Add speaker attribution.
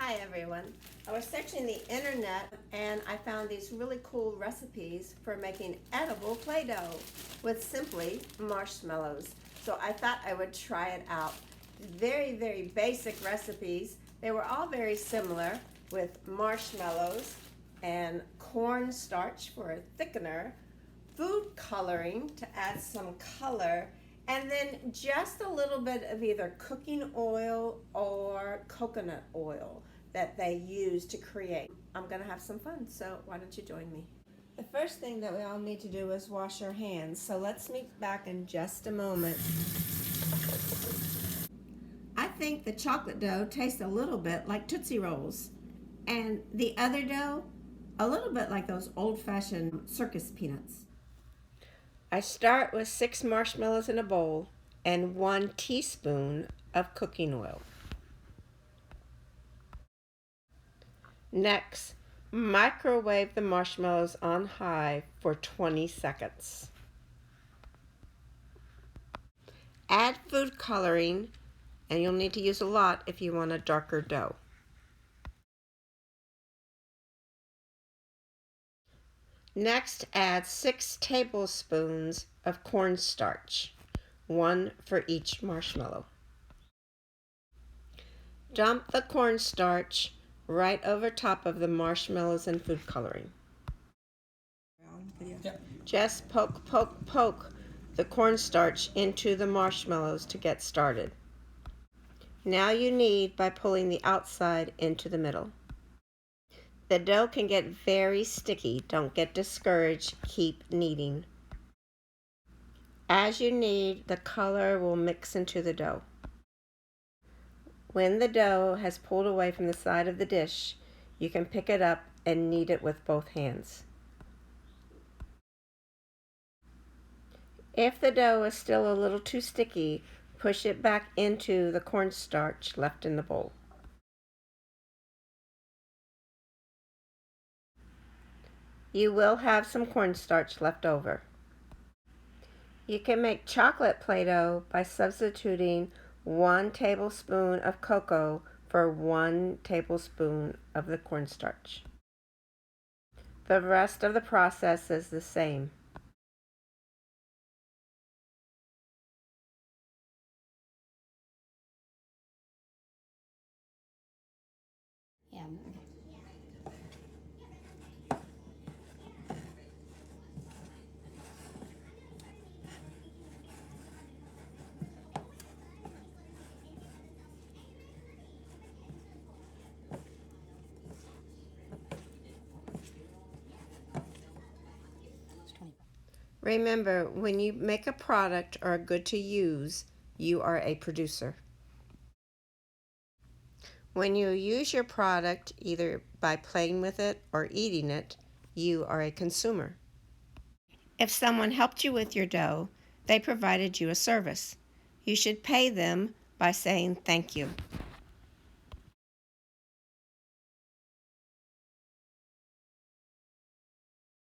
Speaker 1: Hi everyone. I was searching the internet and I found these really cool recipes for making edible Play-Doh with simply marshmallows. So I thought I would try it out. Very basic recipes. They were all very similar with marshmallows and cornstarch for a thickener, food coloring to add some color, and then just a little bit of either cooking oil or coconut oil that they use to create. I'm gonna have some fun, so why don't you join me? The first thing that we all need to do is wash our hands, so let's meet back in just a moment. I think the chocolate dough tastes a little bit like Tootsie Rolls, and the other dough a little bit like those old-fashioned circus peanuts. I start with 6 marshmallows in a bowl and 1 teaspoon of cooking oil. Next, microwave the marshmallows on high for 20 seconds. Add food coloring, and you'll need to use a lot if you want a darker dough. Next, add 6 tablespoons of cornstarch, 1 for each marshmallow. Dump the cornstarch right over top of the marshmallows and food coloring. Yep. Just poke the cornstarch into the marshmallows to get started. Now you knead by pulling the outside into the middle. The dough can get very sticky. Don't get discouraged. Keep kneading. As you knead, the color will mix into the dough. When the dough has pulled away from the side of the dish, you can pick it up and knead it with both hands. If the dough is still a little too sticky, push it back into the cornstarch left in the bowl. You will have some cornstarch left over. You can make chocolate Play-Doh by substituting 1 tablespoon of cocoa for 1 tablespoon of the cornstarch. The rest of the process is the same.
Speaker 2: Yeah.
Speaker 1: Remember, when you make a product or a good to use, you are a producer. When you use your product, either by playing with it or eating it, you are a consumer. If someone helped you with your dough, they provided you a service. You should pay them by saying thank you.